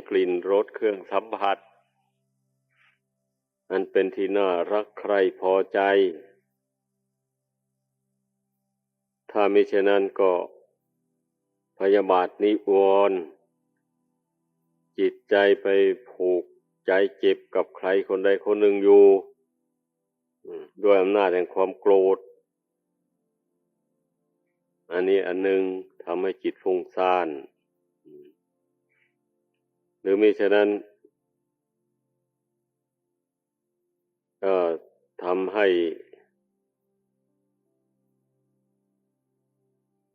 กลิ่นรสเครื่องสัมผัสอันเป็นที่น่ารักใคร่พอใจถ้ามิฉะนั้นก็พยาบาทนิวรณ์จิตใจไปผูกใจเจ็บกับใครคนใดคนหนึ่งอยู่ด้วยอำนาจแห่งความโกรธอันนี้อันหนึ่งทำให้จิตฟุ้งซ่านหรือมิฉะนั้นก็ทำให้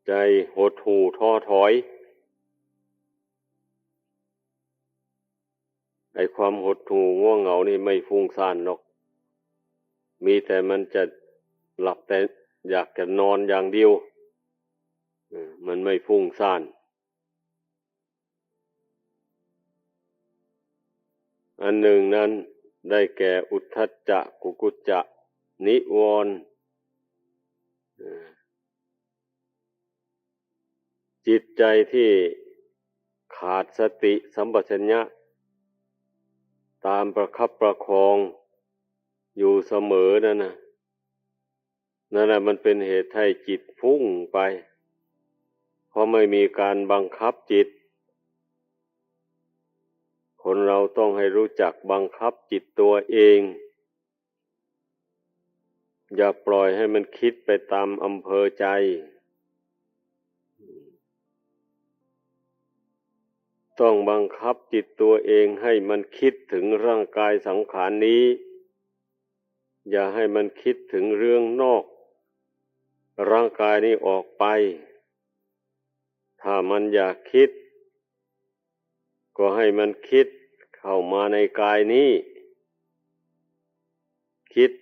ใจหดหู่ท้อถอยไอ้ความหดหู่ง่วงเหงานี่ไม่ฟุ้งซ่านหรอกมีแต่มันจะหลับแต่อยากจะนอนอย่างเดียวมันไม่ฟุ้งซ่านอันหนึ่งนั้นได้แก่อุทธัจจะกุกุจจะนิวรณ์จิตใจที่ขาดสติสัมปชัญญะตามประคับประคองอยู่เสมอนั่นแหละมันเป็นเหตุให้จิตฟุ้งไปเพราะไม่มีการบังคับจิตคนเราต้องให้รู้จักบังคับจิตตัวเองอย่าปล่อยให้มันคิดไปตามอำเภอใจต้องบังคับจิตตัวเองให้มันคิดถึงร่างกายสังขารนี้อย่าให้มันคิดถึงเรื่องนอกร่างกายนี้ออกไปถ้ามันอยากคิดก็ให้มันคิดเข้ามาในกายนี้คิด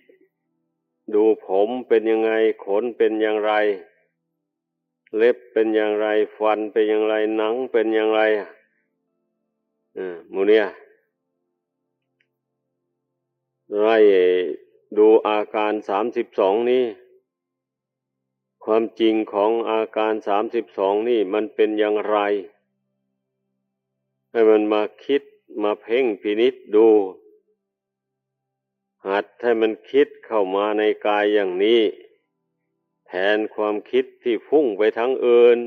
ดูผมเป็นยังไงขนเป็นอย่างไรเล็บเป็นอย่างไรฟันเป็นอย่างไรหนังเป็นอย่างไรหมู่เนี่ยไล่ดูอาการ32นี้ความจริงของอาการ32นี่มันเป็นอย่างไรให้มันมาคิดมาเพ่งพินิจดูหัดให้มันคิดเข้ามาในกายอย่างนี้แทนความคิดที่ฟุ้งไปทั้งอื่น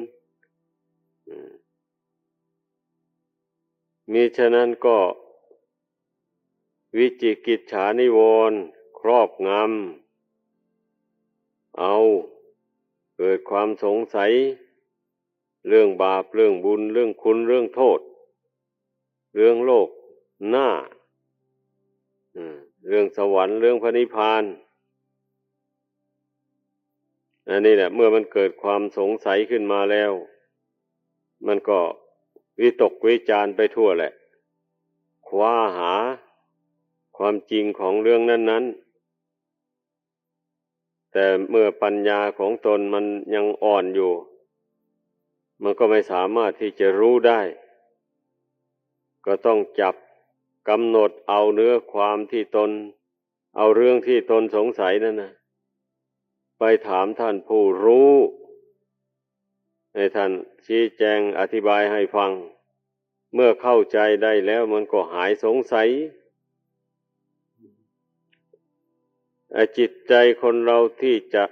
มิฉะนั้นก็วิจิกิจฉานิวรณ์ครอบงำเอาเกิดความสงสัยเรื่องบาปเรื่องบุญเรื่องคุณเรื่องโทษเรื่องโลกหน้าเรื่องสวรรค์เรื่องพระนิพพานอันนี้แหละเมื่อมันเกิดความสงสัยขึ้นมาแล้วมันก็วิตกวิจารไปทั่วแหละคว้าหาความจริงของเรื่องนั้นๆแต่เมื่อปัญญาของตนมันยังอ่อนอยู่มันก็ไม่สามารถที่จะรู้ได้ก็ต้องจับกำหนดเอาเนื้อความที่ตนเอาเรื่องที่ตนสงสัยนั่นนะไปถามท่านผู้รู้ให้ท่านชี้แจงอธิบายให้ฟังเมื่อเข้าใจได้แล้วมันก็หายสงสัยจิตใจคนเราที่จะ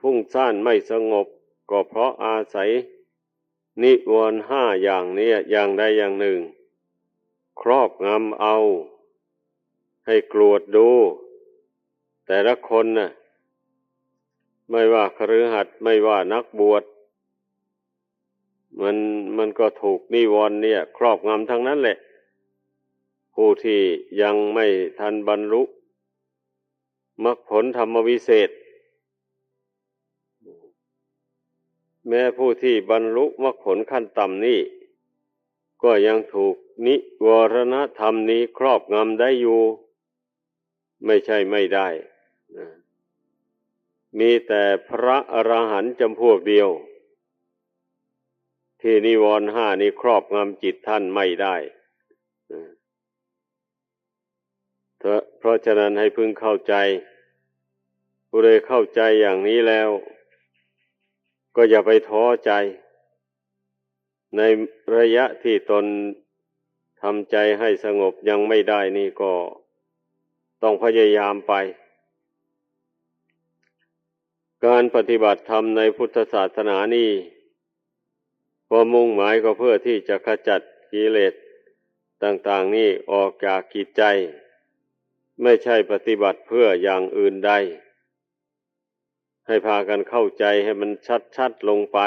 ฟุ้งซ่านไม่สงบก็เพราะอาศัยนิวรณ์5อย่างนี้อย่างใดอย่างหนึ่งครอบงำเอาให้กรวดดูแต่ละคนน่ะไม่ว่าคฤหัสถ์ไม่ว่านักบวชมันก็ถูกนิวรณ์เนี่ยครอบงำทั้งนั้นแหละผู้ที่ยังไม่ทันบรรลุมรรคผลธรรมวิเศษแม้ผู้ที่บรรลุมรรคผลขั้นต่ำนี่ก็ยังถูกนิวรณธรรมนี้ครอบงำได้อยู่ไม่ใช่ไม่ได้มีแต่พระอรหันต์จำพวกเดียวที่นิวรณ์5นี้ครอบงำจิตท่านไม่ได้เพราะฉะนั้นให้พึงเข้าใจผู้ใดเข้าใจอย่างนี้แล้วก็อย่าไปท้อใจในระยะที่ตนท ทำใจให้สงบยังไม่ได้นี่ก็ต้องพยายามไปการปฏิบัติธรรมในพุทธศาสนานี่ความมุ่งหมายก็เพื่อที่จะขจัดกิเลสต่างๆนี่ออกจากจิตใจไม่ใช่ปฏิบัติเพื่ออย่างอื่นใดให้พากันเข้าใจให้มันชัดๆลงไป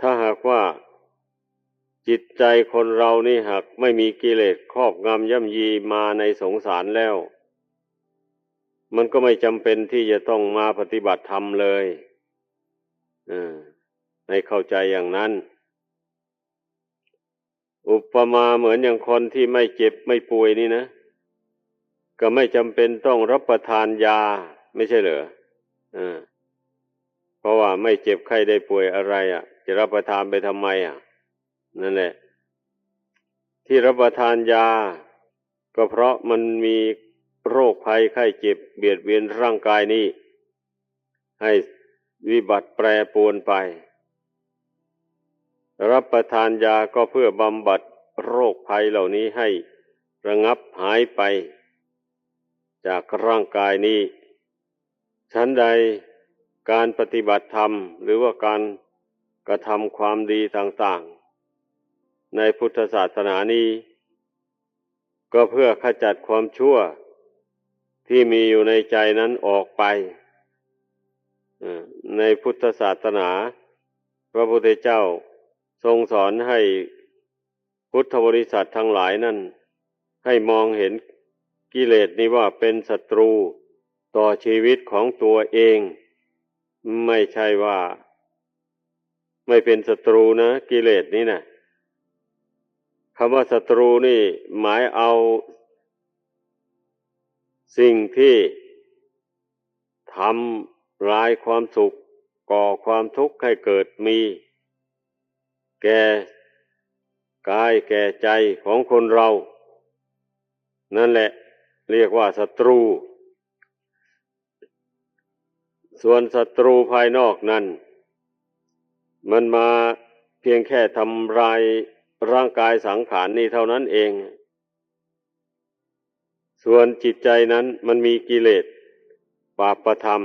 ถ้าหากว่าจิตใจคนเรานี่หากไม่มีกิเลสครอบงำย่ำยีมาในสงสารแล้วมันก็ไม่จำเป็นที่จะต้องมาปฏิบัติธรรมเลยให้เข้าใจอย่างนั้นอุปมาเหมือนอย่างคนที่ไม่เจ็บไม่ป่วยนี่นะก็ไม่จำเป็นต้องรับประทานยาไม่ใช่เหรอเพราะว่าไม่เจ็บไข้ได้ป่วยอะไรจะรับประทานไปทำไมนั่นแหละที่รับประทานยาก็เพราะมันมีโรคภัยไข้เจ็บเบียดเบียนร่างกายนี้ให้วิบัติแปรปรวนไปรับประทานยาก็เพื่อบำบัดโรคภัยเหล่านี้ให้ระงับหายไปจากร่างกายนี้ฉันใดการปฏิบัติธรรมหรือว่าการกระทำความดีต่างๆในพุทธศาสนานี้ก็เพื่อขจัดความชั่วที่มีอยู่ในใจนั้นออกไปในพุทธศาสนาพระพุทธเจ้าทรงสอนให้พุทธบริษัททั้งหลายนั้นให้มองเห็นกิเลสนี้ว่าเป็นศัตรูต่อชีวิตของตัวเองไม่ใช่ว่าไม่เป็นศัตรูนะกิเลสนี้นะคำว่าศัตรูนี่หมายเอาสิ่งที่ทำลายความสุขก่อความทุกข์ให้เกิดมีแก่กายแก่ใจของคนเรานั่นแหละเรียกว่าศัตรูส่วนศัตรูภายนอกนั้นมันมาเพียงแค่ทำลายร่างกายสังขารนี้เท่านั้นเองส่วนจิตใจนั้นมันมีกิเลสบาปธรรม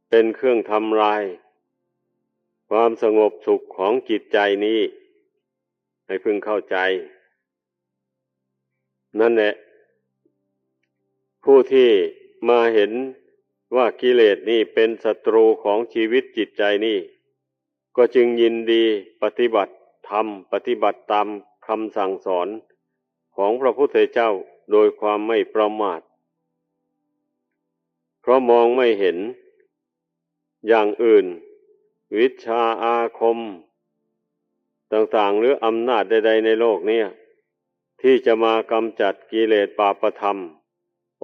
เป็นเครื่องทำลายความสงบสุขของจิตใจนี้ให้พึงเข้าใจนั่นแหละผู้ที่มาเห็นว่ากิเลสนี่เป็นศัตรูของชีวิตจิตใจนี่ก็จึงยินดีปฏิบัติธรรมปฏิบัติตามคำสั่งสอนของพระพุทธเจ้าโดยความไม่ประมาทเพราะมองไม่เห็นอย่างอื่นวิชชาอาคมต่างๆหรืออำนาจใดๆในโลกนี้ที่จะมากำจัดกิเลสบาปธรรม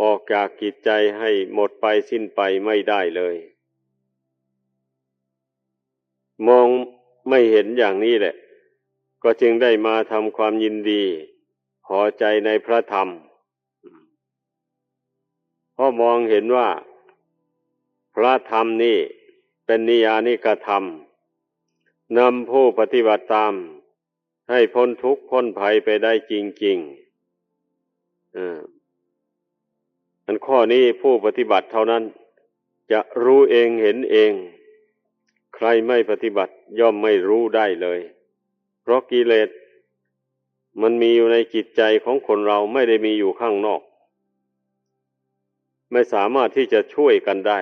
ออกจากจิตใจให้หมดไปสิ้นไปไม่ได้เลยมองไม่เห็นอย่างนี้แหละก็จึงได้มาทำความยินดีพอใจในพระธรรมเพราะมองเห็นว่าพระธรรมนี่เป็นนิยานิกธรรมนำผู้ปฏิบัติตามให้พ้นทุกข์พ้นภัยไปได้จริงๆอันข้อนี้ผู้ปฏิบัติเท่านั้นจะรู้เองเห็นเองใครไม่ปฏิบัติย่อมไม่รู้ได้เลยเพราะกิเลสมันมีอยู่ในจิตใจของคนเราไม่ได้มีอยู่ข้างนอกไม่สามารถที่จะช่วยกันได้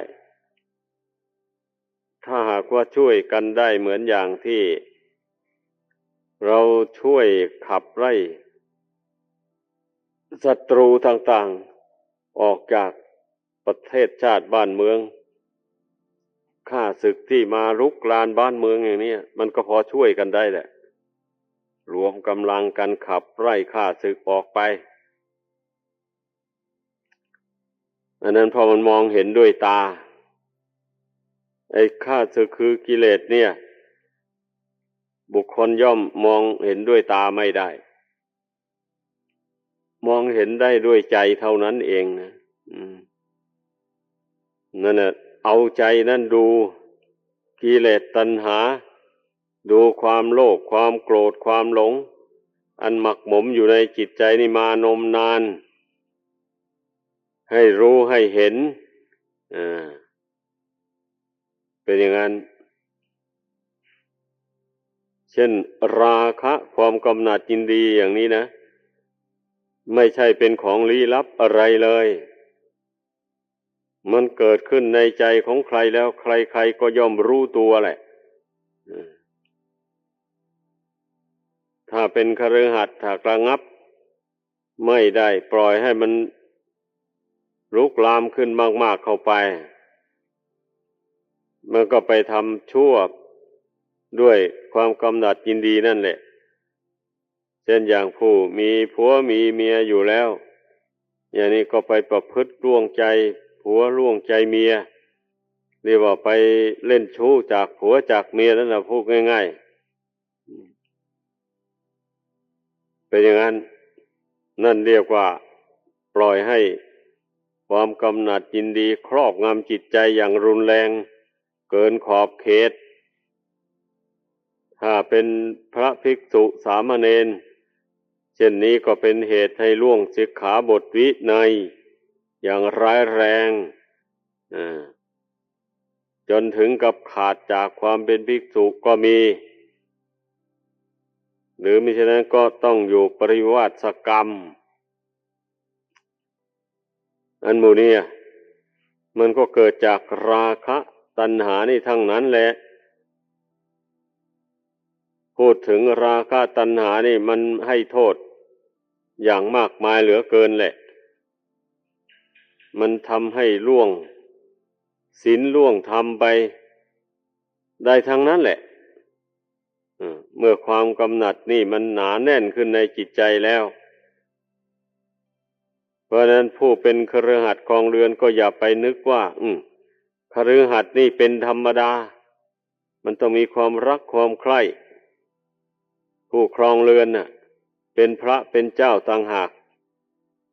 ถ้าหากว่าช่วยกันได้เหมือนอย่างที่เราช่วยขับไล่ศัตรูต่างๆออกจากประเทศชาติบ้านเมืองข้าศึกที่มารุกรานบ้านเมืองอย่างนี้มันก็พอช่วยกันได้แหละรวมกำลังกันขับไล่ข้าศึกออกไปอันนั้นพอมันมองเห็นด้วยตาไอ้ข้าศึกคือกิเลสเนี่ยบุคคลย่อมมองเห็นด้วยตาไม่ได้มองเห็นได้ด้วยใจเท่านั้นเองนะนั่นน่ะเอาใจนั่นดูกิเลสตัณหา ดูความโลภความโกรธความหลงอันหมักหมมอยู่ในจิตใจนี่มานมนานให้รู้ให้เห็นเป็นอย่างนั้นเช่นราคะความกำหนัดยินดีอย่างนี้นะไม่ใช่เป็นของลี้ลับอะไรเลยมันเกิดขึ้นในใจของใครแล้วใครๆก็ย่อมรู้ตัวแหละถ้าเป็นคฤหัสถ์ถ้าระงับไม่ได้ปล่อยให้มันลุกลามขึ้นมากๆเข้าไปมันก็ไปทำชั่วด้วยความกำหนัดยินดีนั่นแหละเช่นอย่างผู้มีผัวมีเมียอยู่แล้วอย่างนี้ก็ไปประพฤติล่วงใจผัวล่วงใจเมียเรียกว่าไปเล่นชู้จากผัวจากเมียนั่นแหละพูดง่ายๆเป็นอย่างนั้นนั่นเรียกว่าปล่อยให้ความกำหนัดยินดีครอบงำจิตใจอย่างรุนแรงเกินขอบเขตถ้าเป็นพระภิกษุสามเณรเช่นนี้ก็เป็นเหตุให้ล่วงสิกขาบทวินัยอย่างร้ายแรงจนถึงกับขาดจากความเป็นภิกษุก็มีหรือมิฉะนั้นก็ต้องอยู่ปริวาสกรรมอันหมู่นี้มันก็เกิดจากราคะตัณหานี่ทั้งนั้นแหละพูดถึงราคะตัณหานี่มันให้โทษอย่างมากมายเหลือเกินแหละมันทำให้ล่วงศีลล่วงธรรมไปได้ทั้งนั้นแหละเมื่อความกำหนัดนี่มันหนาแน่นขึ้นในจิตใจแล้วเพราะนั้นผู้เป็นคฤหัสถ์ครองเรือนก็อย่าไปนึกว่าคฤหัสถ์นี่เป็นธรรมดามันต้องมีความรักความใคร่ผู้ครองเรือนน่ะเป็นพระเป็นเจ้าต่างหาก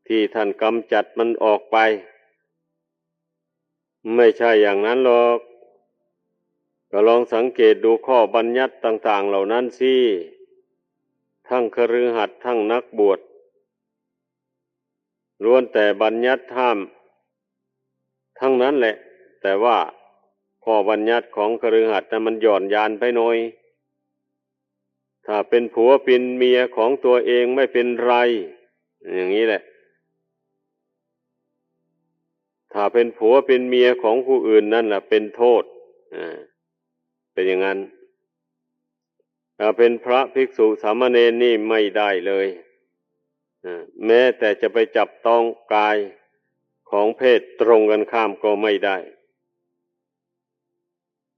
ที่ท่านกำจัดมันออกไปไม่ใช่อย่างนั้นหรอกก็ลองสังเกตดูข้อบัญญัติต่างๆเหล่านั้นสิทั้งคฤหัสถ์ทั้งนักบวชล้วนแต่บัญญัติห้ามทั้งนั้นแหละแต่ว่าข้อบัญญัติของคฤหัสถ์นั้นมันหย่อนยานไปหน่อยถ้าเป็นผัวเป็นเมียของตัวเองไม่เป็นไรอย่างนี้แหละถ้าเป็นผัวเป็นเมียของผู้อื่นนั่นแหละเป็นโทษเป็นอย่างนั้นถ้าเป็นพระภิกษุสามเณรนี่ไม่ได้เลยแม้แต่จะไปจับต้องกายของเพศตรงกันข้ามก็ไม่ได้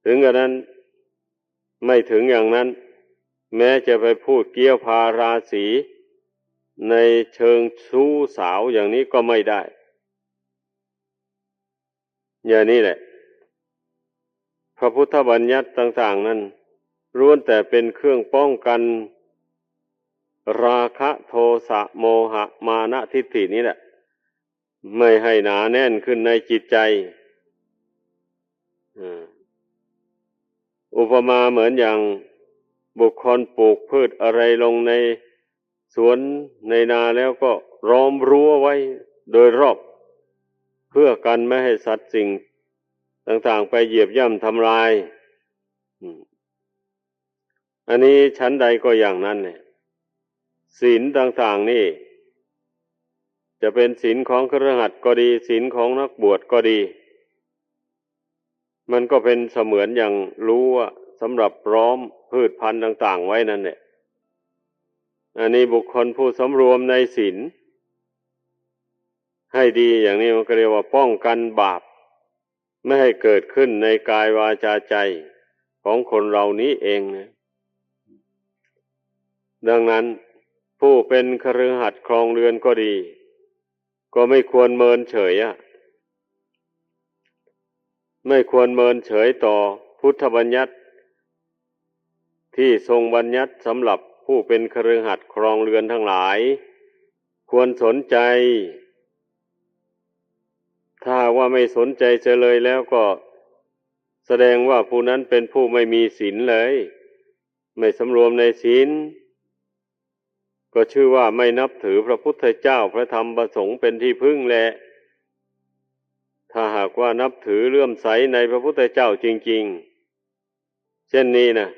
ถึงกระนั้นไม่ถึงอย่างนั้นแม้จะไปพูดเกี้ยวพาราสีในเชิงชู้สาวอย่างนี้ก็ไม่ได้อย่างนี้แหละพระพุทธบัญญัติต่างๆนั้นล้วนแต่เป็นเครื่องป้องกันราคะโทสะโมหะมานะทิฏฐินี้แหละไม่ให้หนาแน่นขึ้นในจิตใจอุปมาเหมือนอย่างบุคคลปลูกพืชอะไรลงในสวนในนาแล้วก็ล้อมรั้วไว้โดยรอบเพื่อกันไม่ให้สัตว์สิ่งต่างๆไปเหยียบย่ำทำลายอันนี้ชั้นใดก็อย่างนั้นเนี่ยศีลต่างๆนี่จะเป็นศีลของคฤหัสถ์ก็ดีศีลของนักบวชก็ดีมันก็เป็นเสมือนอย่างรู้ว่าสำหรับล้อมพืชพันธุ์ต่างๆไว้นั่นแหละอันนี้บุคคลผู้สำรวมในศีลให้ดีอย่างนี้มันก็เรียกว่าป้องกันบาปไม่ให้เกิดขึ้นในกายวาจาใจของคนเรานี้เองนะดังนั้นผู้เป็นคฤหัสถ์ครองเรือนก็ดีก็ไม่ควรเมินเฉยไม่ควรเมินเฉยต่อพุทธบัญญัติที่ทรงบัญญัติสำหรับผู้เป็นคฤหัสถ์ครองเรือนทั้งหลายควรสนใจถ้าว่าไม่สนใจเสียเลยแล้วก็แสดงว่าผู้นั้นเป็นผู้ไม่มีศีลเลย ไม่สำรวมในศีลก็ชื่อว่าไม่นับถือพระพุทธเจ้าพระธรรมพระสงฆ์เป็นที่พึ่งแลถ้าหากว่านับถือเลื่อมใสในพระพุทธเจ้าจริงๆเช่นนี้นะ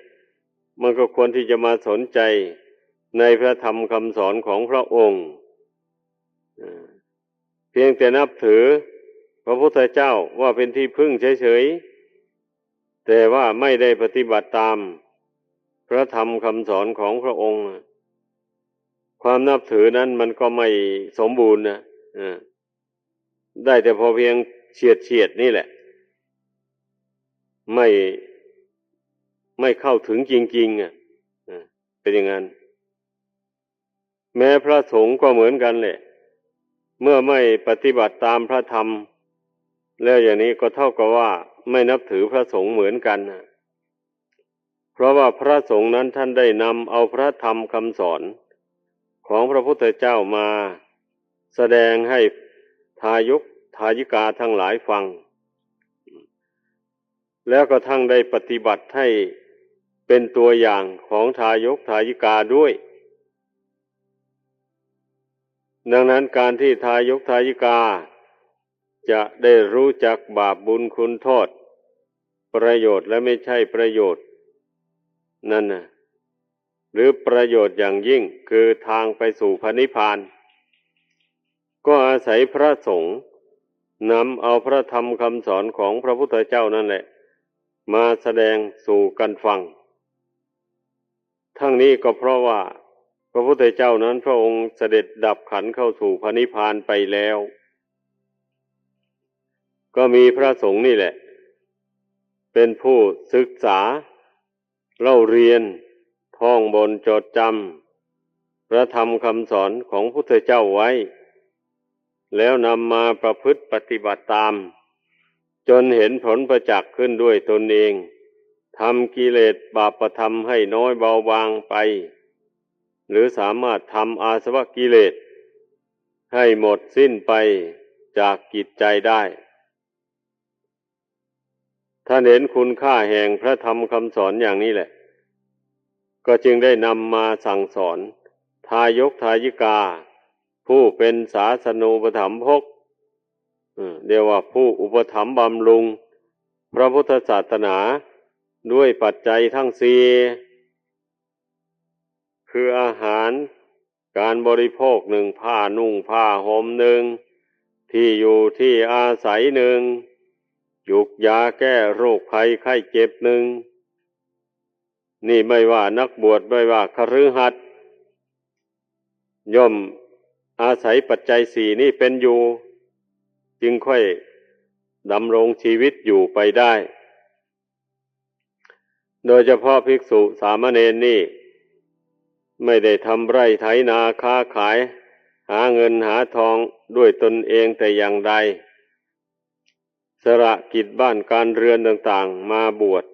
มันก็ควรที่จะมาสนใจในพระธรรมคำสอนของพระองค์เพียงแต่นับถือพระพุทธเจ้าว่าเป็นที่พึ่งเฉยๆแต่ว่าไม่ได้ปฏิบัติตามพระธรรมคำสอนของพระองค์ความนับถือนั้นมันก็ไม่สมบูรณ์นะได้แต่พอเพียงเฉียดนี่แหละไม่เข้าถึงจริงๆเป็นอย่างนั้นแม้พระสงฆ์ก็เหมือนกันแหละเมื่อไม่ปฏิบัติตามพระธรรมแล้วอย่างนี้ก็เท่ากับว่าไม่นับถือพระสงฆ์เหมือนกันนะเพราะว่าพระสงฆ์นั้นท่านได้นำเอาพระธรรมคำสอนของพระพุทธเจ้ามาแสดงให้ทายิกาทั้งหลายฟังแล้วก็ทั้งได้ปฏิบัติให้เป็นตัวอย่างของทายิกาด้วยดังนั้นการที่ทายิกาจะได้รู้จักบาปบุญคุณโทษประโยชน์และไม่ใช่ประโยชน์นั่นนะหรือประโยชน์อย่างยิ่งคือทางไปสู่พระนิพพานก็อาศัยพระสงฆ์นำเอาพระธรรมคำสอนของพระพุทธเจ้านั่นแหละมาแสดงสู่กันฟังทั้งนี้ก็เพราะว่าพระพุทธเจ้านั้นพระองค์เสด็จดับขันธ์เข้าสู่พระนิพพานไปแล้วก็มีพระสงฆ์นี่แหละเป็นผู้ศึกษาเล่าเรียนท่องบนจดจำพระธรรมคำสอนของพระพุทธเจ้าไว้แล้วนำมาประพฤติปฏิบัติตามจนเห็นผลประจักษ์ขึ้นด้วยตนเองทำกิเลสบาปธรรมให้น้อยเบาบางไปหรือสามารถทำอาสวะกิเลสให้หมดสิ้นไปจากจิตใจได้ท่านเห็นคุณค่าแห่งพระธรรมคำสอนอย่างนี้แหละก็จึงได้นำมาสั่งสอนทายิกาผู้เป็นศาสนูปถัมภกเรียกว่าผู้อุปถัมภ์บำรุงพระพุทธศาสนาด้วยปัจจัยทั้งสี่คืออาหารการบริโภคหนึ่งผ้านุ่งผ้าห่มหนึ่งที่อยู่ที่อาศัยหนึ่งยุกยาแก้โรคภัยไข้เจ็บหนึ่งนี่ไม่ว่านักบวชไม่ว่าคฤหัสถ์ย่อมอาศัยปัจจัยสี่นี้เป็นอยู่จึงค่อยดำรงชีวิตอยู่ไปได้โดยเฉพาะภิกษุสามเณรนี่ไม่ได้ทำไร่ไถนาค้าขายหาเงินหาทองด้วยตนเองแต่อย่างใดสละกิจบ้านการเรือนต่างๆมาบวช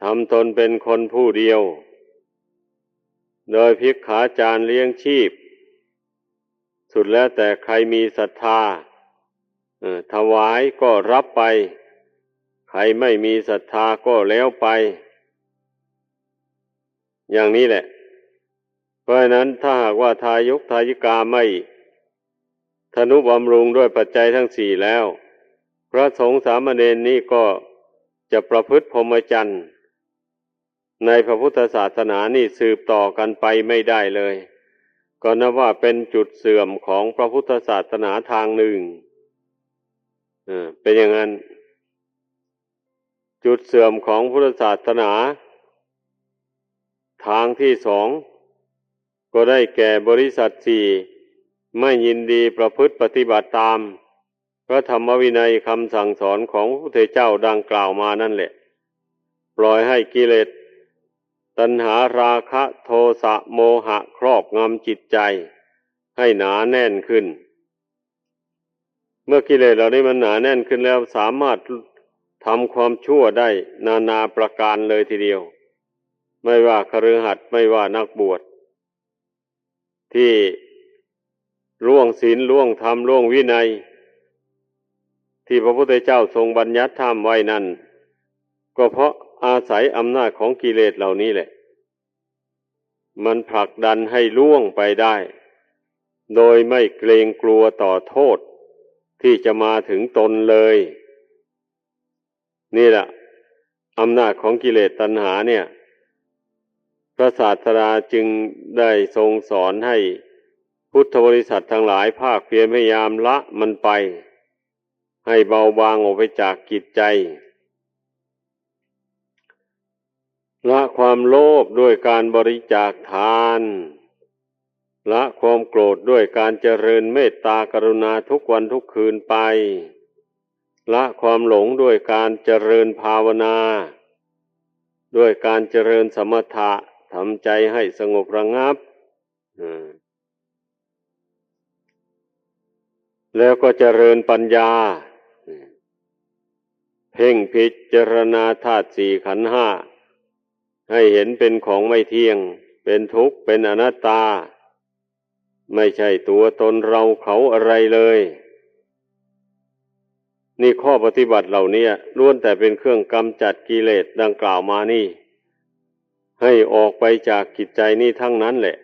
ทำตนเป็นคนผู้เดียวโดยภิกขาจารย์เลี้ยงชีพสุดแล้วแต่ใครมีศรัทธาถวายก็รับไปใครไม่มีศรัทธาก็แล้วไปอย่างนี้แหละเพราะฉะนั้นถ้าหากว่าทายิกาไม่ทนุบำรุงด้วยปัจจัยทั้งสี่แล้วพระสงฆ์สามเณรนี้ก็จะประพฤติพรหมจรรย์ในพระพุทธศาสนานี่สืบต่อกันไปไม่ได้เลยก็นับว่าเป็นจุดเสื่อมของพระพุทธศาสนาทางหนึ่งเป็นอย่างนั้นจุดเสื่อมของพุทธศาสนาทางที่สองก็ได้แก่บริษัทสี่ไม่ยินดีประพฤติปฏิบัติตามพระธรรมวินัยคำสั่งสอนของพระพุทธเจ้าดังกล่าวมานั่นแหละปล่อยให้กิเลสตัณหาราคะโทสะโมหะครอบงำจิตใจให้หนาแน่นขึ้นเมื่อกิเลสเหล่านี้มันหนาแน่นขึ้นแล้วสามารถทำความชั่วได้นานาประการเลยทีเดียวไม่ว่าคฤหัสถ์ไม่ว่านักบวชที่ล่วงศีลล่วงธรรมล่วงวินัยที่พระพุทธเจ้าทรงบัญญัติห้ามไว้นั้นก็เพราะอาศัยอำนาจของกิเลสเหล่านี้แหละ มันผลักดันให้ล่วงไปได้โดยไม่เกรงกลัวต่อโทษที่จะมาถึงตนเลยนี่แหละอำนาจของกิเลสตัณหาเนี่ยพระศาสดาจึงได้ทรงสอนให้พุทธบริษัททั้งหลายภาคเพียรพยายามละมันไปให้เบาบางออกไปจากจิตใจละความโลภด้วยการบริจาคทานละความโกรธด้วยการเจริญเมตตากรุณาทุกวันทุกคืนไปละความหลงด้วยการเจริญภาวนาด้วยการเจริญสมถะทำใจให้สงบระงับแล้วก็เจริญปัญญาเพ่งพิจารณาธาตุสี่ขันธ์ห้าให้เห็นเป็นของไม่เที่ยงเป็นทุกข์เป็นอนัตตาไม่ใช่ตัวตนเราเขาอะไรเลยนี่ข้อปฏิบัติเหล่านี้ล้วนแต่เป็นเครื่องกำจัดกิเลสดังกล่าวมานี่ให้ออกไปจากจิตใจนี่ทั้งนั้นแหละ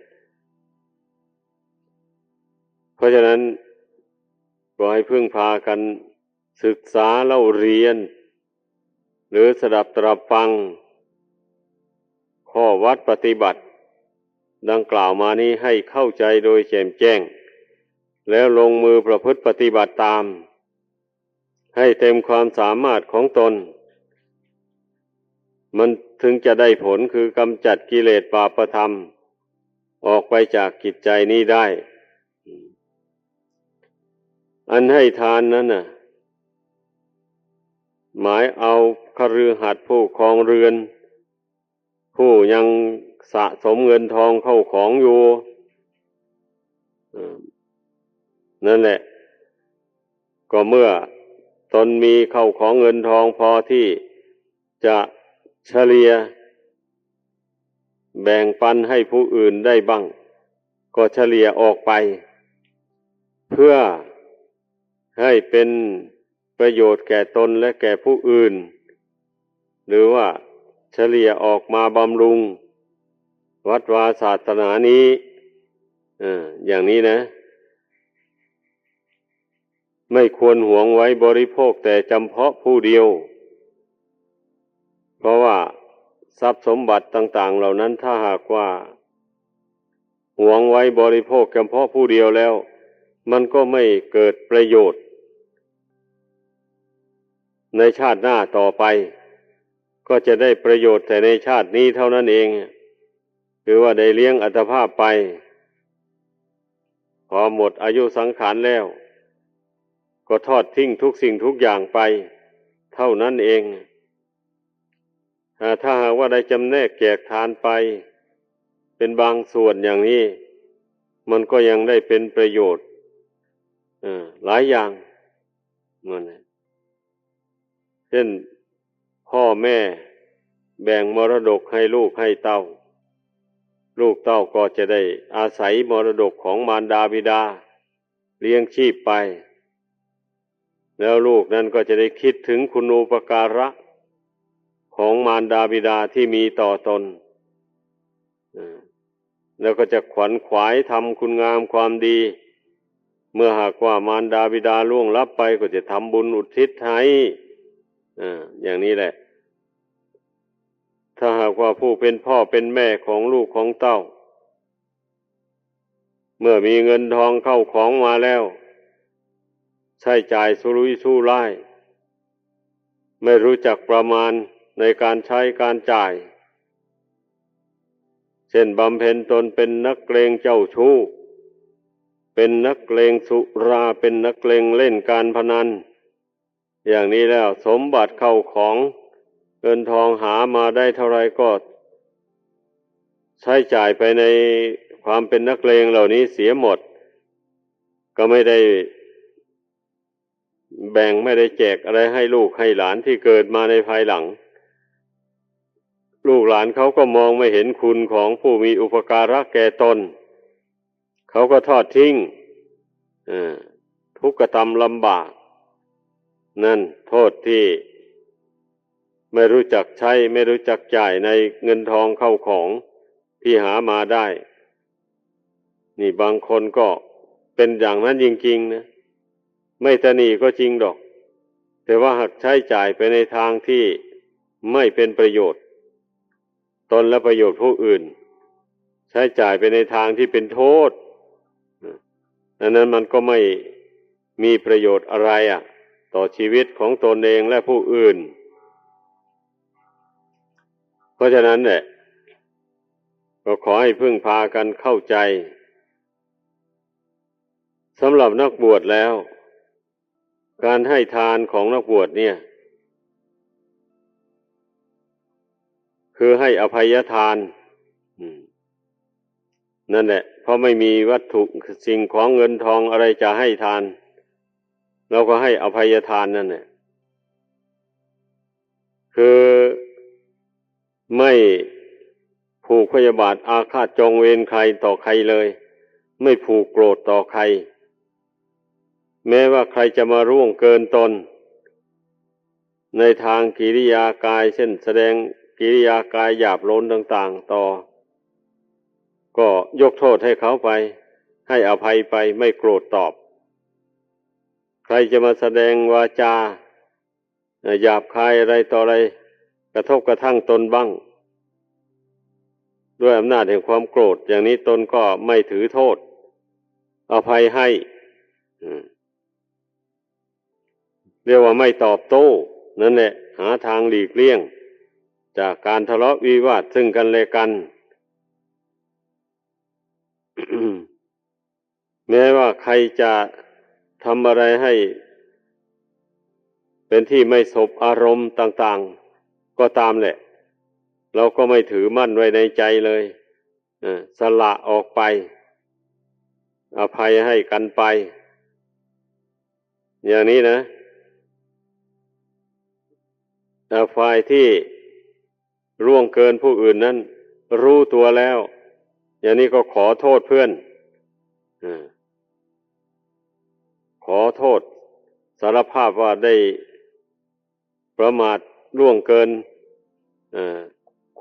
เพราะฉะนั้นก็ให้พึ่งพากันศึกษาเล่าเรียนหรือสดับตรับฟังข้อวัดปฏิบัติดังกล่าวมานี้ให้เข้าใจโดยแจ่มแจ้งแล้วลงมือประพฤติปฏิบัติตามให้เต็มความสามารถของตนมันถึงจะได้ผลคือกำจัดกิเลสบาปธรรมออกไปจากจิตใจนี้ได้อันให้ทานนั้นน่ะหมายเอาคฤหัสถ์ผู้ครองเรือนผู้ยังสะสมเงินทองเข้าของอยู่นั่นแหละก็เมื่อตนมีเข้าของเงินทองพอที่จะเฉลี่ยแบ่งปันให้ผู้อื่นได้บ้างก็เฉลี่ยออกไปเพื่อให้เป็นประโยชน์แก่ตนและแก่ผู้อื่นหรือว่าเฉลี่ยออกมาบำรุงวัดวาศาสนานี้อย่างนี้นะไม่ควรหวงไว้บริโภคแต่จำเพาะผู้เดียวเพราะว่าทรัพย์สมบัติต่างๆเหล่านั้นถ้าหากว่าหวงไว้บริโภคเฉพาะผู้เดียวแล้วมันก็ไม่เกิดประโยชน์ในชาติหน้าต่อไปก็จะได้ประโยชน์แต่ในชาตินี้เท่านั้นเองคือว่าได้เลี้ยงอัตภาพไปพอหมดอายุสังขารแล้วก็ทอดทิ้งทุกสิ่งทุกอย่างไปเท่านั้นเองถ้าหากว่าได้จำแนกแจกทานไปเป็นบางส่วนอย่างนี้มันก็ยังได้เป็นประโยชน์หลายอย่างมันเช่นพ่อแม่แบ่งมรดกให้ลูกให้เต้าลูกเต้าก็จะได้อาศัยมรดกของมารดาบิดาเลี้ยงชีพไปแล้วลูกนั้นก็จะได้คิดถึงคุณูปการะของมารดาบิดาที่มีต่อตนแล้วก็จะขวนขวายทำคุณงามความดีเมื่อหากว่ามารดาบิดาล่วงลับไปก็จะทำบุญอุทิศให้อย่างนี้แหละถ้าหากว่าผู้เป็นพ่อเป็นแม่ของลูกของเต้าเมื่อมีเงินทองเข้าของมาแล้วใช้จ่ายสุรุ่ยสู้ร่ายไม่รู้จักประมาณในการใช้การจ่ายเช่นบำเพ็ญตนเป็นนักเลงเจ้าชู้เป็นนักเลงสุราเป็นนักเลงเล่นการพนันอย่างนี้แล้วสมบัติเข้าของเงินทองหามาได้เท่าไรก็ใช้จ่ายไปในความเป็นนักเลงเหล่านี้เสียหมดก็ไม่ได้แบ่งไม่ได้แจกอะไรให้ลูกให้หลานที่เกิดมาในภายหลังลูกหลานเขาก็มองไม่เห็นคุณของผู้มีอุปการะแก่ตนเขาก็ทอดทิ้งทุกข์กระทำลำบากนั่นโทษที่ไม่รู้จักใช้ไม่รู้จักจ่ายในเงินทองเข้าของ ที่หามาได้นี่บางคนก็เป็นอย่างนั้นจริงๆนะไม่ตระหนี่ก็จริงดอกแต่ว่าหากใช้จ่ายไปในทางที่ไม่เป็นประโยชน์ตนและประโยชน์ผู้อื่นใช้จ่ายไปในทางที่เป็นโทษดังนั้นมันก็ไม่มีประโยชน์อะไรต่อชีวิตของตนเองและผู้อื่นเพราะฉะนั้นเนี่ยก็ขอให้พึ่งพากันเข้าใจสำหรับนักบวชแล้วการให้ทานของนักบวชเนี่ยคือให้อภัยทานนั่นแหละเพราะไม่มีวัตถุสิ่งของเงินทองอะไรจะให้ทานเราก็ให้อภัยทานนั่นแหละคือไม่ผูกพยาบาทอาฆาตจองเวรใครต่อใครเลยไม่ผูกโกรธต่อใครแม้ว่าใครจะมาร่วงเกินตนในทางกิริยากายเช่นแสดงกิริยากายหยาบโลนต่างๆต่อก็ยกโทษให้เขาไปให้อภัยไปไม่โกรธตอบใครจะมาแสดงวาจาหยาบคายอะไรต่ออะไรกระทบกระทั่งตนบ้างด้วยอำนาจแห่งความโกรธอย่างนี้ตนก็ไม่ถือโทษอภัยให้เรียกว่าไม่ตอบโต้นั่นแหละหาทางหลีกเลี่ยงจากการทะเลาะวิวาทซึ่งกันและกัน แม้ว่าใครจะทำอะไรให้เป็นที่ไม่สบอารมณ์ต่างๆก็ตามแหละเราก็ไม่ถือมั่นไว้ในใจเลยสละออกไปอภัยให้กันไปอย่างนี้นะแต่ฝ่ายที่ล่วงเกินผู้อื่นนั้นรู้ตัวแล้วอย่างนี้ก็ขอโทษเพื่อนขอโทษสารภาพว่าได้ประมาทล่วงเกิน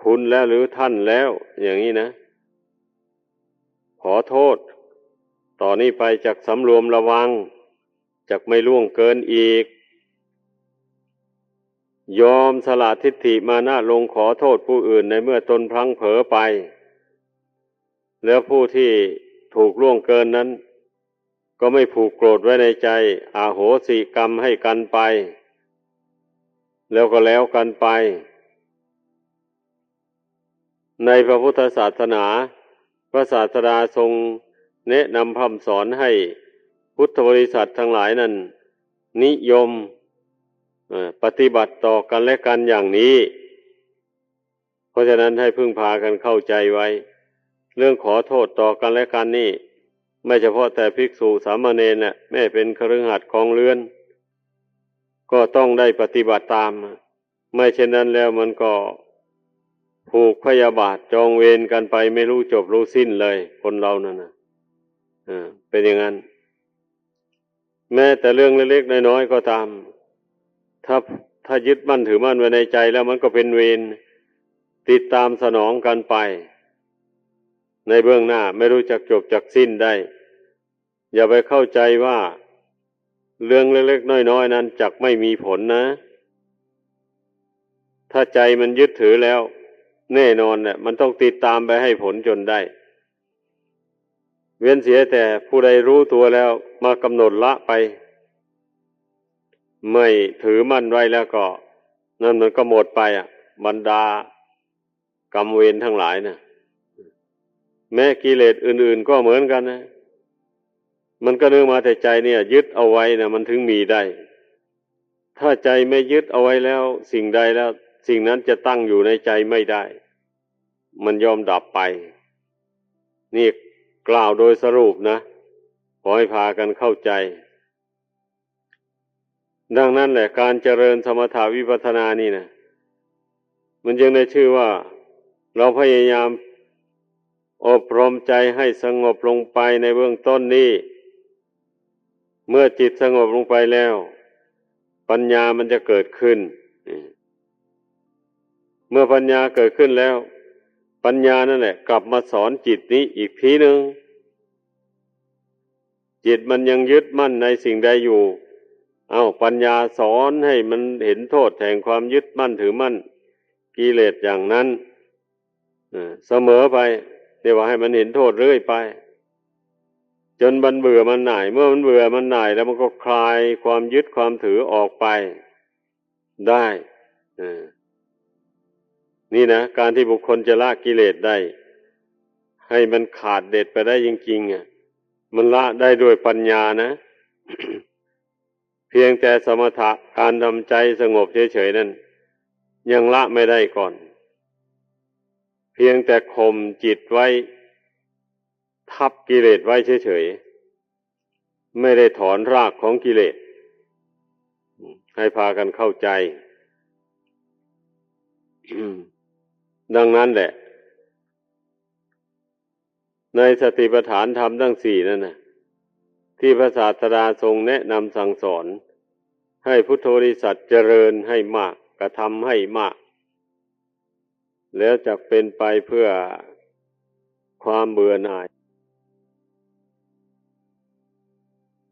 คุณแล้วหรือท่านแล้วอย่างนี้นะขอโทษต่อนนี้ไปจากสำรวมระวังจากไม่ล่วงเกินอีกยอมสละทิฏฐิมานะลงขอโทษผู้อื่นในเมื่อตนพลั้งเผลอไปแล้วผู้ที่ถูกล่วงเกินนั้นก็ไม่ผูกโกรธไว้ในใจอาโหสิกรรมให้กันไปแล้วก็แล้วกันไปในพระพุทธศาสนาพระศาสดาทรงแนะนำพร่ำสอนให้พุทธบริษัททั้งหลายนั้นนิยมปฏิบัติต่อกันและกันอย่างนี้เพราะฉะนั้นให้พึ่งพากันเข้าใจไว้เรื่องขอโทษต่อกันและกันนี่ไม่เฉพาะแต่ภิกษุสามเณรน่ะแม้เป็นคฤหัสถ์ครองเรือนก็ต้องได้ปฏิบัติตามไม่เช่นนั้นแล้วมันก็ผูกพยาบาทจองเวรกันไปไม่รู้จบรู้สิ้นเลยคนเรานั่นนะเป็นอย่างนั้นแม้แต่เรื่องเล็กๆน้อยๆก็ตามถ้ายึดมั่นถือมั่นไว้ในใจแล้วมันก็เป็นเวรติดตามสนองกันไปในเบื้องหน้าไม่รู้จักจบจักสิ้นได้อย่าไปเข้าใจว่าเรื่องเล็กๆน้อยๆนั้นจักไม่มีผลนะถ้าใจมันยึดถือแล้วแน่นอนเนี่ยมันต้องติดตามไปให้ผลจนได้เว้นเสียแต่ผู้ใดรู้ตัวแล้วมากำหนดละไปไม่ถือมั่นไว้แล้วก็นั่นมันก็หมดไปบรรดากรรมเวรทั้งหลายนะแม้กิเลสอื่นๆก็เหมือนกันนะมันก็เนื่องมาแต่ใจเนี่ยยึดเอาไว้นะมันถึงมีได้ถ้าใจไม่ยึดเอาไว้แล้วสิ่งใดแล้วสิ่งนั้นจะตั้งอยู่ในใจไม่ได้มันยอมดับไปนี่กล่าวโดยสรุปนะขอให้พากันเข้าใจดังนั้นแหละการเจริญสมถะวิปัสสนานี่นะมันจึงได้ชื่อว่าเราพยายามอบรมใจให้สงบลงไปในเบื้องต้นนี้เมื่อจิตสงบลงไปแล้วปัญญามันจะเกิดขึ้นเมื่อปัญญาเกิดขึ้นแล้ว ปัญญานั่นแหละกลับมาสอนจิตนี้อีกทีหนึ่งจิตมันยังยึดมั่นในสิ่งใดอยู่ปัญญาสอนให้มันเห็นโทษแห่งความยึดมั่นถือมั่นกิเลสอย่างนั้นเสมอไปเรียกว่าให้มันเห็นโทษเรื่อยไปจนมันเบื่อมันหน่ายเมื่อมันเบื่อมันหน่ายแล้วมันก็คลายความยึดความถือออกไปได้นี่นะการที่บุคคลจะละกิเลสได้ให้มันขาดเด็ดไปได้จริงๆมันละได้ด้วยปัญญานะ เพียงแต่สมถะการทำใจสงบเฉยๆนั่นยังละไม่ได้ก่อนเพียงแต่ข่มจิตไว้ทับกิเลสไว้เฉยๆไม่ได้ถอนรากของกิเลสให้พากันเข้าใจ ดังนั้นแหละในสติปัฏฐานธรรมทั้งสี่นั่นนะที่พระศาสดาทรงแนะนำสั่งสอนให้พุทโธบริษัทเจริญให้มากกระทำให้มากแล้วจะเป็นไปเพื่อความเบื่อหน่าย